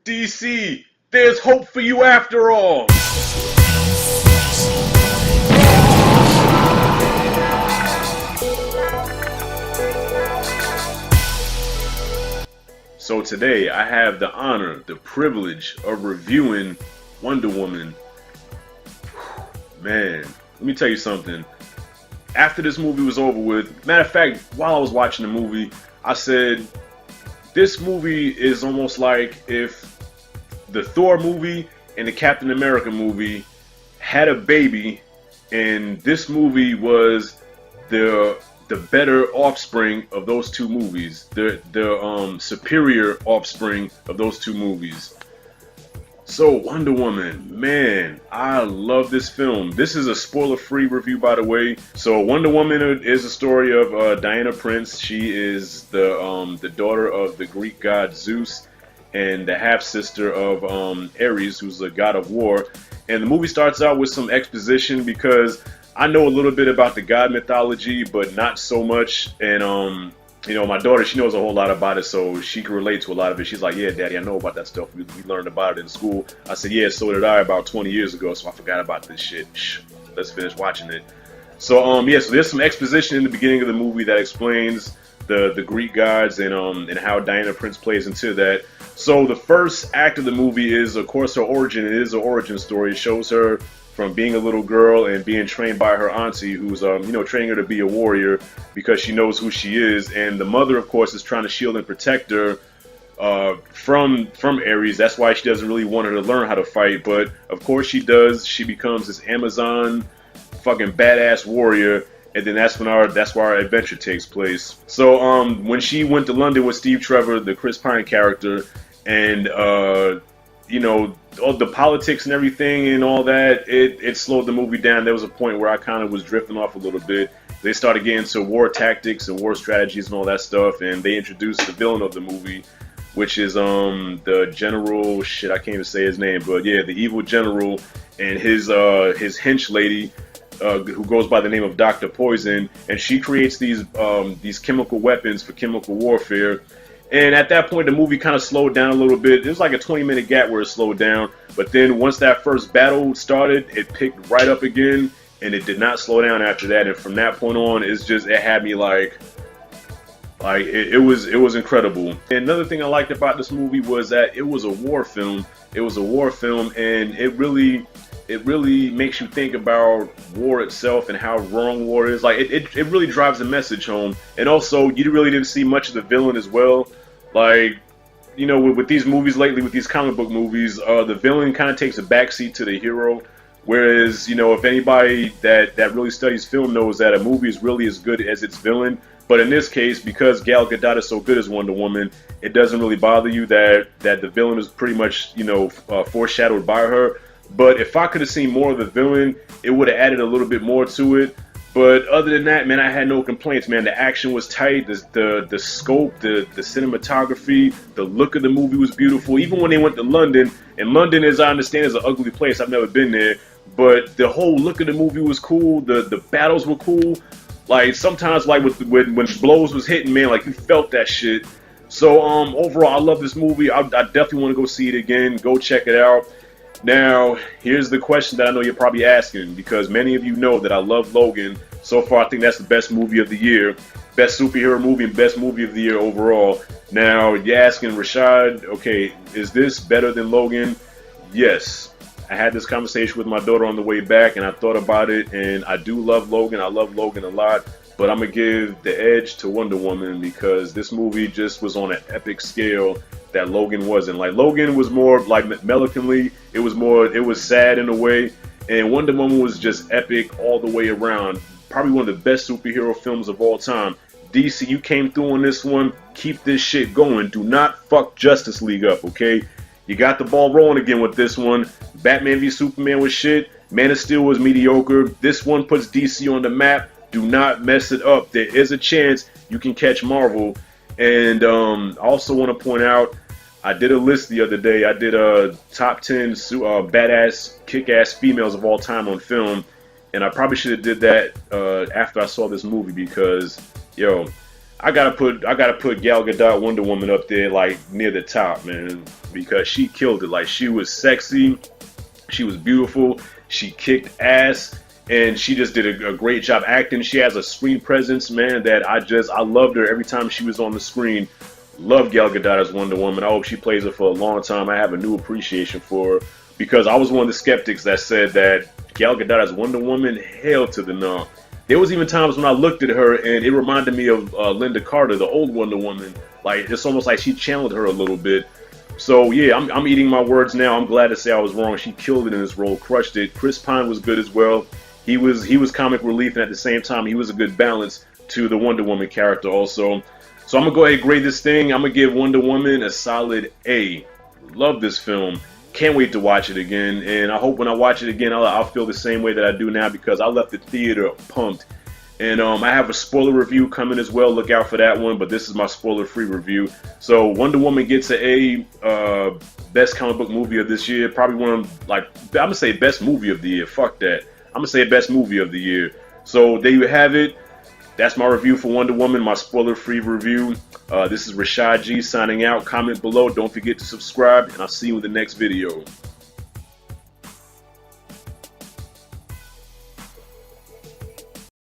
DC, there's hope for you after all. So today I have the honor, the privilege of reviewing Wonder Woman. Man, let me tell you something. After this movie was over with, matter of fact, while I was watching the movie, I said, this movie is almost like if the Thor movie and the Captain America movie had a baby, and this movie was the better offspring of those two movies, the superior offspring of those two movies. So Wonder Woman, man, I love this film. This is a spoiler-free review, by the way. So Wonder Woman is a story of Diana Prince. She is the daughter of the Greek god Zeus and the half-sister of Ares, who's the god of war. And the movie starts out with some exposition because I know a little bit about the god mythology, but not so much. And you know, my daughter, she knows a whole lot about it, so she can relate to a lot of it. She's like, yeah, Daddy, I know about that stuff. We learned about it in school. I said, yeah, so did I about 20 years ago, so I forgot about this shit. Shh, let's finish watching it. So, yeah, so there's some exposition in the beginning of the movie that explains the Greek gods and how Diana Prince plays into that. So the first act of the movie is, of course, her origin. It is an origin story. It shows her from being a little girl and being trained by her auntie, who's training her to be a warrior because she knows who she is. And the mother, of course, is trying to shield and protect her from Ares. That's why she doesn't really want her to learn how to fight, but of course she does. She becomes this Amazon fucking badass warrior, and then that's where our adventure takes place. So when she went to London with Steve Trevor, the Chris Pine character, and all the politics and everything and all that, it slowed the movie down. There was a point where I kind of was drifting off a little bit. They started getting into war tactics and war strategies and all that stuff, and they introduced the villain of the movie, which is the general, shit, I can't even say his name, but yeah, the evil general and his hench lady, who goes by the name of Dr. Poison, and she creates these chemical weapons for chemical warfare. And at that point, the movie kind of slowed down a little bit. There's like a 20-minute gap where it slowed down. But then once that first battle started, it picked right up again, and it did not slow down after that. And from that point on, it had me like it was incredible. And another thing I liked about this movie was that it was a war film. It was a war film, and it really makes you think about war itself and how wrong war is. Like it really drives the message home. And also, you really didn't see much of the villain as well. Like, you know, with these movies lately, with these comic book movies, the villain kind of takes a backseat to the hero. Whereas, you know, if anybody that really studies film knows that a movie is really as good as its villain. But in this case, because Gal Gadot is so good as Wonder Woman, it doesn't really bother you that the villain is pretty much, foreshadowed by her. But if I could have seen more of the villain, it would have added a little bit more to it. But other than that, man, I had no complaints, man. The action was tight, the scope, the cinematography, the look of the movie was beautiful. Even when they went to London, and London, as I understand, is an ugly place. I've never been there. But the whole look of the movie was cool. The battles were cool. Like, sometimes, like, when blows was hitting, man, like, you felt that shit. So, overall, I love this movie. I definitely want to go see it again. Go check it out. Now, here's the question that I know you're probably asking, because many of you know that I love Logan. So far, I think that's the best movie of the year, best superhero movie, and best movie of the year overall. Now, you're asking, Rashad, okay, is this better than Logan? Yes. I had this conversation with my daughter on the way back, and I thought about it, and I do love Logan. I love Logan a lot, but I'm going to give the edge to Wonder Woman because this movie just was on an epic scale that Logan wasn't. Like, Logan was more like melancholy. It was sad in a way, and Wonder Woman was just epic all the way around. Probably one of the best superhero films of all time. DC, you came through on this one. Keep this shit going. Do not fuck Justice League up, okay? You got the ball rolling again with this one. Batman v Superman was shit. Man of Steel was mediocre. This one puts DC on the map. Do not mess it up. There is a chance you can catch Marvel. And I also want to point out, I did a list the other day. I did a top 10 badass, kick-ass females of all time on film. And I probably should have did that after I saw this movie because, yo, I gotta put Gal Gadot Wonder Woman up there like near the top, man, because she killed it. Like she was sexy, she was beautiful, she kicked ass, and she just did a great job acting. She has a screen presence, man, that I loved her every time she was on the screen. Love Gal Gadot as Wonder Woman. I hope she plays it for a long time. I have a new appreciation for her because I was one of the skeptics that said that Gal Gadot as Wonder Woman, hell to the no. There was even times when I looked at her and it reminded me of Linda Carter, the old Wonder Woman. Like it's almost like she channeled her a little bit. So yeah, I'm eating my words now. I'm glad to say I was wrong. She killed it in this role, crushed it. Chris Pine was good as well. He was comic relief, and at the same time, he was a good balance to the Wonder Woman character also. So I'm gonna go ahead and grade this thing. I'm gonna give Wonder Woman a solid A. Love this film. Can't wait to watch it again, and I hope when I watch it again, I'll feel the same way that I do now because I left the theater pumped. And I have a spoiler review coming as well. Look out for that one. But this is my spoiler-free review. So Wonder Woman gets an A. Best comic book movie of this year. Probably one of I'm gonna say best movie of the year. Fuck that. I'm gonna say best movie of the year. So there you have it. That's my review for Wonder Woman. My spoiler-free review. This is Rashad G signing out. Comment below. Don't forget to subscribe, and I'll see you in the next video.